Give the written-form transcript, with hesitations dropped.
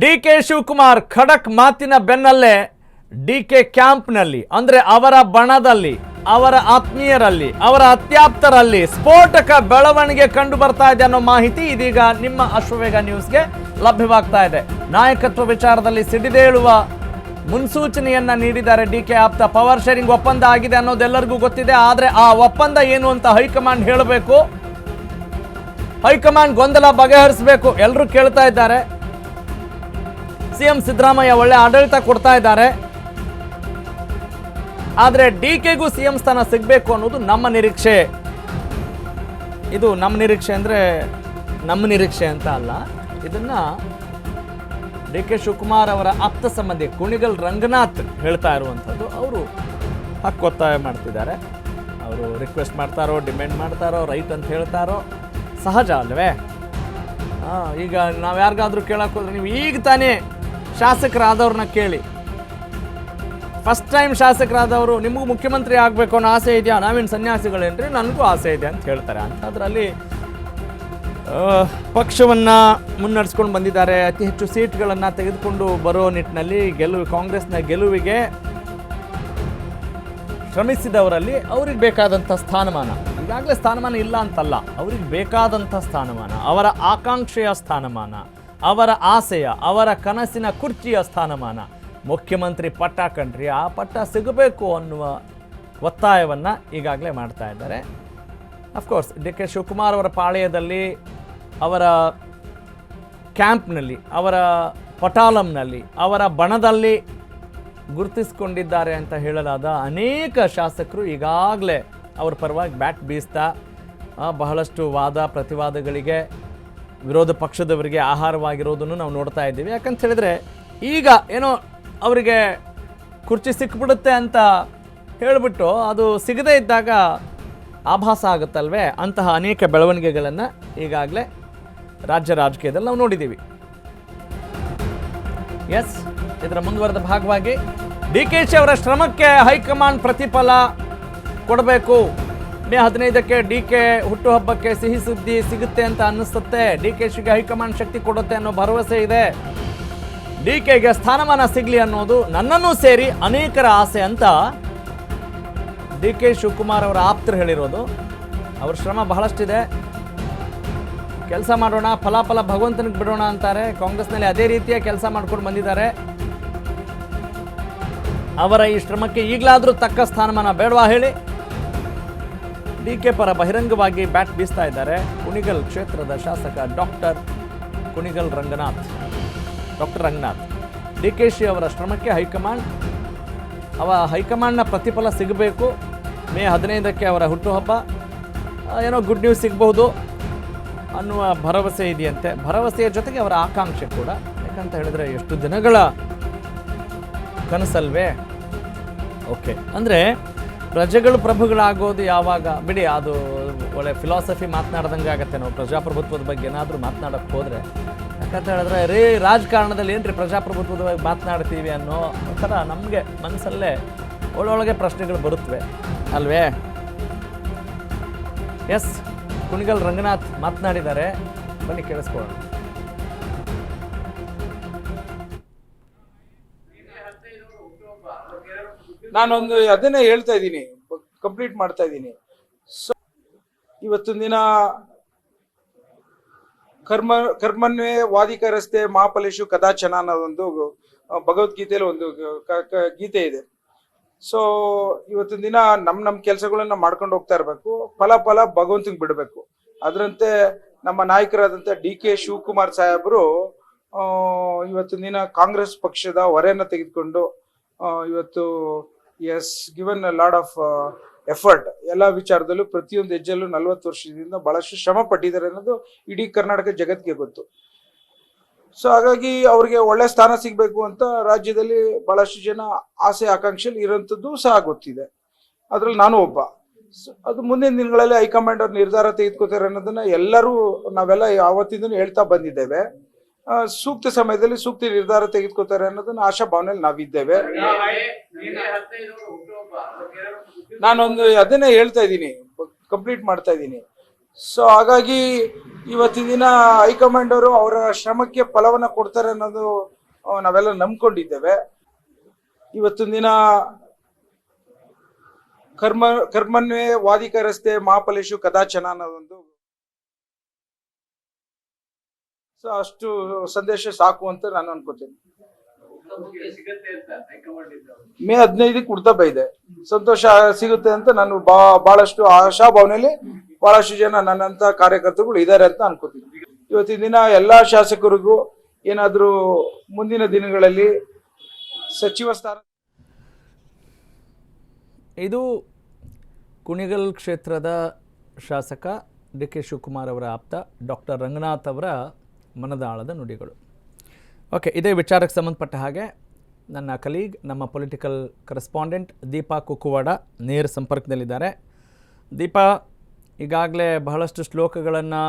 ಡಿ.ಕೆ. ಶಿವಕುಮಾರ್ ಖಡಕ್ ಮಾತಿನ ಬೆನ್ನಲ್ಲೇ ಡಿ.ಕೆ. ಕ್ಯಾಂಪ್ನಲ್ಲಿ ಅಂದ್ರೆ ಅವರ ಬಣದಲ್ಲಿ, ಅವರ ಆತ್ಮೀಯರಲ್ಲಿ, ಅವರ ಅತ್ಯಾಪ್ತರಲ್ಲಿ ಸ್ಫೋಟಕ ಬೆಳವಣಿಗೆ ಕಂಡು ಬರ್ತಾ ಇದೆ ಅನ್ನೋ ಮಾಹಿತಿ ಇದೀಗ ನಿಮ್ಮ ಅಶ್ವವೇಗ ನ್ಯೂಸ್ಗೆ ಲಭ್ಯವಾಗ್ತಾ ಇದೆ. ನಾಯಕತ್ವ ವಿಚಾರದಲ್ಲಿ ಸಿಡಿದೇಳುವ ಮುನ್ಸೂಚನೆಯನ್ನ ನೀಡಿದ್ದಾರೆ ಡಿ.ಕೆ. ಆಪ್ತ. ಪವರ್ ಶೇರಿಂಗ್ ಒಪ್ಪಂದ ಆಗಿದೆ ಅನ್ನೋದೆಲ್ಲರಿಗೂ ಗೊತ್ತಿದೆ. ಆದ್ರೆ ಆ ಒಪ್ಪಂದ ಏನು ಅಂತ ಹೈಕಮಾಂಡ್ ಹೇಳಬೇಕು, ಹೈಕಮಾಂಡ್ ಗೊಂದಲ ಬಗೆಹರಿಸಬೇಕು. ಎಲ್ಲರೂ ಕೇಳ್ತಾ ಇದ್ದಾರೆ. ಸಿಎಂ ಸಿದ್ದರಾಮಯ್ಯ ಒಳ್ಳೆ ಆಡಳಿತ ಕೊಡ್ತಾ ಇದ್ದಾರೆ, ಆದ್ರೆ ಡಿ.ಕೆ.ಗೂ ಸಿಎಂ ಸ್ಥಾನ ಸಿಗಬೇಕು ಅನ್ನೋದು ನಮ್ಮ ನಿರೀಕ್ಷೆ. ಇದು ನಮ್ಮ ನಿರೀಕ್ಷೆ ಅಂದ್ರೆ ನಮ್ಮ ನಿರೀಕ್ಷೆ ಅಂತ ಅಲ್ಲ, ಇದನ್ನ ಡಿ.ಕೆ. ಶಿವಕುಮಾರ್ ಅವರ ಆಪ್ತ ಸಂಬಂಧಿ ಕುಣಿಗಲ್ ರಂಗನಾಥ್ ಹೇಳ್ತಾ ಇರುವಂಥದ್ದು. ಅವರು ಹಕ್ಕೊತ್ತಾಯ ಮಾಡ್ತಿದ್ದಾರೆ. ಅವರು ರಿಕ್ವೆಸ್ಟ್ ಮಾಡ್ತಾರೋ, ಡಿಮ್ಯಾಂಡ್ ಮಾಡ್ತಾರೋ, ರೈಟ್ ಅಂತ ಹೇಳ್ತಾರೋ, ಸಹಜ ಅಲ್ವೇ? ಈಗ ನಾವು ಯಾರಿಗಾದ್ರೂ ಕೇಳಕ್ಕೆ ಹೋದ್ರೆ, ನೀವು ಈಗ ತಾನೇ ಶಾಸಕರಾದವ್ರನ್ನ ಕೇಳಿ, ಫಸ್ಟ್ ಟೈಮ್ ಶಾಸಕರಾದವರು, ನಿಮಗೂ ಮುಖ್ಯಮಂತ್ರಿ ಆಗಬೇಕು ಅನ್ನೋ ಆಸೆ ಇದೆಯಾ? ನಾವೇನು ಸನ್ಯಾಸಿಗಳೇನ್ರಿ, ನನಗೂ ಆಸೆ ಇದೆ ಅಂತ ಹೇಳ್ತಾರೆ. ಅಂಥದ್ರಲ್ಲಿ ಪಕ್ಷವನ್ನು ಮುನ್ನಡೆಸ್ಕೊಂಡು ಬಂದಿದ್ದಾರೆ. ಅತಿ ಹೆಚ್ಚು ಸೀಟ್ಗಳನ್ನು ತೆಗೆದುಕೊಂಡು ಬರೋ ನಿಟ್ಟಿನಲ್ಲಿ ಕಾಂಗ್ರೆಸ್ನ ಗೆಲುವಿಗೆ ಶ್ರಮಿಸಿದವರಲ್ಲಿ ಅವ್ರಿಗೆ ಬೇಕಾದಂಥ ಸ್ಥಾನಮಾನ, ಈಗಾಗಲೇ ಸ್ಥಾನಮಾನ ಇಲ್ಲ ಅಂತಲ್ಲ, ಅವ್ರಿಗೆ ಬೇಕಾದಂಥ ಸ್ಥಾನಮಾನ, ಅವರ ಆಕಾಂಕ್ಷೆಯ ಸ್ಥಾನಮಾನ, ಅವರ ಆಸೆಯ, ಅವರ ಕನಸಿನ ಕುರ್ಚಿಯ ಸ್ಥಾನಮಾನ, ಮುಖ್ಯಮಂತ್ರಿ ಪಟ್ಟ ಕಣ್ರಿ, ಆ ಪಟ್ಟ ಸಿಗಬೇಕು ಅನ್ನುವ ಒತ್ತಾಯವನ್ನು ಈಗಾಗಲೇ ಮಾಡ್ತಾ ಇದ್ದಾರೆ. ಅಫ್ಕೋರ್ಸ್ ಡಿ.ಕೆ. ಶಿವಕುಮಾರ್ ಅವರ ಪಾಳೆಯದಲ್ಲಿ, ಅವರ ಕ್ಯಾಂಪ್ನಲ್ಲಿ, ಅವರ ಪಟಾಲಂನಲ್ಲಿ, ಅವರ ಬಣದಲ್ಲಿ ಗುರುತಿಸಿಕೊಂಡಿದ್ದಾರೆ ಅಂತ ಹೇಳಲಾದ ಅನೇಕ ಶಾಸಕರು ಈಗಾಗಲೇ ಅವ್ರ ಪರವಾಗಿ ಬ್ಯಾಟ್ ಬೀಸ್ತಾ ಬಹಳಷ್ಟು ವಾದ ಪ್ರತಿವಾದಗಳಿಗೆ ವಿರೋಧ ಪಕ್ಷದವರಿಗೆ ಆಹಾರವಾಗಿರೋದನ್ನು ನಾವು ನೋಡ್ತಾ ಇದ್ದೀವಿ. ಯಾಕಂತ ಹೇಳಿದ್ರೆ ಈಗ ಏನೋ ಅವರಿಗೆ ಕುರ್ಚಿ ಸಿಕ್ಬಿಡುತ್ತೆ ಅಂತ ಹೇಳಿಬಿಟ್ಟು ಅದು ಸಿಗದೇ ಇದ್ದಾಗ ಆಭಾಸ ಆಗುತ್ತಲ್ವೇ, ಅಂತಹ ಅನೇಕ ಬೆಳವಣಿಗೆಗಳನ್ನು ಈಗಾಗಲೇ ರಾಜ್ಯ ರಾಜಕೀಯದಲ್ಲಿ ನಾವು ನೋಡಿದ್ದೀವಿ. ಎಸ್, ಇದರ ಮುಂದುವರೆದ ಭಾಗವಾಗಿ ಡಿ.ಕೆ.ಶಿ ಅವರ ಶ್ರಮಕ್ಕೆ ಹೈಕಮಾಂಡ್ ಪ್ರತಿಫಲ ಕೊಡಬೇಕು. ಮೇ 15ಕ್ಕೆ ಡಿ.ಕೆ. ಹುಟ್ಟುಹಬ್ಬಕ್ಕೆ ಸಿಹಿ ಸುದ್ದಿ ಸಿಗುತ್ತೆ ಅಂತ ಅನ್ನಿಸುತ್ತೆ. ಡಿ.ಕೆ.ಶಿಗೆ ಹೈಕಮಾಂಡ್ ಶಕ್ತಿ ಕೊಡುತ್ತೆ ಅನ್ನೋ ಭರವಸೆ ಇದೆ. ಡಿ.ಕೆ.ಗೆ ಸ್ಥಾನಮಾನ ಸಿಗಲಿ ಅನ್ನೋದು ನನ್ನನ್ನೂ ಸೇರಿ ಅನೇಕರ ಆಸೆ ಅಂತ ಡಿ.ಕೆ. ಶಿವಕುಮಾರ್ ಅವರ ಆಪ್ತರು ಹೇಳಿರೋದು. ಅವ್ರ ಶ್ರಮ ಬಹಳಷ್ಟಿದೆ, ಕೆಲಸ ಮಾಡೋಣ, ಫಲಾಫಲ ಭಗವಂತನಿಗೆ ಬಿಡೋಣ ಅಂತಾರೆ. ಕಾಂಗ್ರೆಸ್ನಲ್ಲಿ ಅದೇ ರೀತಿಯ ಕೆಲಸ ಮಾಡ್ಕೊಂಡು ಬಂದಿದ್ದಾರೆ. ಅವರ ಈ ಶ್ರಮಕ್ಕೆ ಈಗಲಾದರೂ ತಕ್ಕ ಸ್ಥಾನಮಾನ ಬೇಡವಾ ಹೇಳಿ ಡಿ.ಕೆ. ಪರ ಬಹಿರಂಗವಾಗಿ ಬ್ಯಾಟ್ ಬೀಸ್ತಾ ಇದ್ದಾರೆ ಕುಣಿಗಲ್ ಕ್ಷೇತ್ರದ ಶಾಸಕ ಡಾಕ್ಟರ್ ರಂಗನಾಥ್. ಡಿ.ಕೆ.ಶಿ ಅವರ ಶ್ರಮಕ್ಕೆ ಹೈಕಮಾಂಡ್ನ ಪ್ರತಿಫಲ ಸಿಗಬೇಕು. ಮೇ 15ಕ್ಕೆ ಅವರ ಹುಟ್ಟುಹಬ್ಬ, ಏನೋ ಗುಡ್ ನ್ಯೂಸ್ ಸಿಗಬಹುದು ಅನ್ನುವ ಭರವಸೆ ಇದೆಯಂತೆ. ಭರವಸೆಯ ಜೊತೆಗೆ ಅವರ ಆಕಾಂಕ್ಷೆ ಕೂಡ. ಯಾಕಂತ ಹೇಳಿದ್ರೆ ಎಷ್ಟು ದಿನಗಳ ಕನಸಲ್ವೇ. ಓಕೆ, ಅಂದರೆ ಪ್ರಜೆಗಳು ಪ್ರಭುಗಳಾಗೋದು ಯಾವಾಗ? ಬಿಡಿ, ಅದು ಒಳ್ಳೆ ಫಿಲಾಸಫಿ ಮಾತನಾಡ್ದಂಗೆ ಆಗುತ್ತೆ. ನಾವು ಪ್ರಜಾಪ್ರಭುತ್ವದ ಬಗ್ಗೆ ಏನಾದರೂ ಮಾತನಾಡೋಕ್ಕೆ ಹೋದರೆ, ಯಾಕಂತ ಹೇಳಿದ್ರೆ ರಾಜಕಾರಣದಲ್ಲಿ ಏನ್ರಿ ಪ್ರಜಾಪ್ರಭುತ್ವದ ಬಗ್ಗೆ ಮಾತನಾಡ್ತೀವಿ ಅನ್ನೋ ಥರ ನಮಗೆ ಮನಸ್ಸಲ್ಲೇ ಒಳೊಳಗೆ ಪ್ರಶ್ನೆಗಳು ಬರುತ್ತವೆ ಅಲ್ವೇ? ಎಸ್, ಕುಣಿಗಲ್ ರಂಗನಾಥ್ ಮಾತನಾಡಿದ್ದಾರೆ, ಬನ್ನಿ ಕೇಳಿಸ್ಕೊಳ್ಳೋಣ. ನಾನೊಂದು ಅದನ್ನೇ ಹೇಳ್ತಾ ಇದ್ದೀನಿ, ಕಂಪ್ಲೀಟ್ ಮಾಡ್ತಾ ಇದ್ದೀನಿ. ಸೊ ಇವತ್ತಿನ ದಿನ ಕರ್ಮನ್ವೇ ವಾದಿಕರಸ್ತೆ ಮಹಾಫಲೇಶು ಕದಾಚನ ಅನ್ನೋದೊಂದು ಭಗವದ್ಗೀತೆಯಲ್ಲಿ ಒಂದು ಗೀತೆ ಇದೆ. ಸೊ ಇವತ್ತಿನ ದಿನ ನಮ್ಮ ಕೆಲಸಗಳನ್ನ ಮಾಡ್ಕೊಂಡು ಹೋಗ್ತಾ ಇರಬೇಕು, ಫಲ ಭಗವಂತನಿಗೆ ಬಿಡಬೇಕು. ಅದರಂತೆ ನಮ್ಮ ನಾಯಕರಾದಂಥ ಡಿ.ಕೆ. ಶಿವಕುಮಾರ್ ಸಾಹೇಬರು ಇವತ್ತಿನ ದಿನ ಕಾಂಗ್ರೆಸ್ ಪಕ್ಷದ ಹೊರೆಯನ್ನ ತೆಗೆದುಕೊಂಡು ಇವತ್ತು given a lot of effort. ಎಲ್ಲ ವಿಚಾರದಲ್ಲೂ ಪ್ರತಿಯೊಂದು ಹೆಜ್ಜೆಲ್ಲೂ 40 ವರ್ಷದಿಂದ ಬಹಳಷ್ಟು ಶ್ರಮ ಪಟ್ಟಿದ್ದಾರೆ ಅನ್ನೋದು ಇಡೀ ಕರ್ನಾಟಕ ಜಗತ್ತಿಗೆ ಗೊತ್ತು. ಸೊ ಹಾಗಾಗಿ ಅವ್ರಿಗೆ ಒಳ್ಳೆ ಸ್ಥಾನ ಸಿಗ್ಬೇಕು ಅಂತ ರಾಜ್ಯದಲ್ಲಿ ಬಹಳಷ್ಟು ಜನ ಆಸೆ ಆಕಾಂಕ್ಷೆಯಲ್ಲಿ ಇರೋಂಥದ್ದು ಸಹ ಗೊತ್ತಿದೆ. ಅದ್ರಲ್ಲಿ ನಾನು ಒಬ್ಬ. ಅದು ಮುಂದಿನ ದಿನಗಳಲ್ಲಿ ಹೈಕಮಾಂಡ್ ಅವ್ರ ನಿರ್ಧಾರ ತೆಗೆದುಕೋತಾರೆ ಅನ್ನೋದನ್ನ ನಾವೆಲ್ಲ ಯಾವತ್ತಿಂದನೂ ಹೇಳ್ತಾ ಬಂದಿದ್ದೇವೆ. ಸೂಕ್ತ ಸಮಯದಲ್ಲಿ ಸೂಕ್ತ ನಿರ್ಧಾರ ತೆಗೆದುಕೋತಾರೆ ಅನ್ನೋದನ್ನ ಆಶಾ ಭಾವನೆಯಲ್ಲಿ ನಾವಿದ್ದೇವೆ. ನಾನೊಂದು ಅದನ್ನೇ ಹೇಳ್ತಾ ಇದ್ದೀನಿ, ಕಂಪ್ಲೀಟ್ ಮಾಡ್ತಾ ಇದ್ದೀನಿ. ಸೊ ಹಾಗಾಗಿ ಇವತ್ತಿನ ದಿನ ಹೈಕಮಾಂಡ್ ಅವರು ಅವರ ಶ್ರಮಕ್ಕೆ ಫಲವನ್ನ ಕೊಡ್ತಾರೆ ಅನ್ನೋದು ನಾವೆಲ್ಲ ನಂಬ್ಕೊಂಡಿದ್ದೇವೆ. ಇವತ್ತಿನ ದಿನ ಕರ್ಮನ್ವೇ ವಾದಿಕರಸ್ತೆ ಮಹಾಫಲೇಶು ಕದಾಚನ ಅನ್ನೋದೊಂದು ಸೊ ಅಷ್ಟು ಸಂದೇಶ ಸಾಕು ಅಂತ ನಾನು ಅನ್ಕೋತೀನಿ. ಮೇ 15ಕ್ಕೆ ಉಡ್ತಬ್ಬ ಇದೆ, ಸಂತೋಷ ಸಿಗುತ್ತೆ ಅಂತ ನಾನು ಬಹಳಷ್ಟು ಆಶಾಭಾವನೆಯಲ್ಲಿ ಬಹಳಷ್ಟು ಜನ ನನ್ನಂತ ಕಾರ್ಯಕರ್ತರುಗಳು ಇದ್ದಾರೆ ಅಂತ ಅನ್ಕೋತೀನಿ. ಇವತ್ತಿನ ದಿನ ಎಲ್ಲಾ ಶಾಸಕರಿಗೂ ಏನಾದ್ರೂ ಮುಂದಿನ ದಿನಗಳಲ್ಲಿ ಸಚಿವ ಸ್ಥಾನ. ಇದು ಕುಣಿಗಲ್ ಕ್ಷೇತ್ರದ ಶಾಸಕ ಡಿ ಕೆ ಶಿವಕುಮಾರ್ ಅವರ ಆಪ್ತ ಡಾಕ್ಟರ್ ರಂಗನಾಥ್ ಅವರ ಮನದಾಳದ ನುಡಿಗಳು. ಓಕೆ, ಇದೇ ವಿಚಾರಕ್ಕೆ ಸಂಬಂಧಪಟ್ಟ ಹಾಗೆ ನನ್ನ ಕಲೀಗ್, ನಮ್ಮ ಪೊಲಿಟಿಕಲ್ ಕರೆಸ್ಪಾಂಡೆಂಟ್ ದೀಪಾ ಕುಕ್ಕುವಾಡ ನೇರ ಸಂಪರ್ಕದಲ್ಲಿದ್ದಾರೆ. ದೀಪಾ, ಈಗಾಗಲೇ ಬಹಳಷ್ಟು ಶ್ಲೋಕಗಳನ್ನು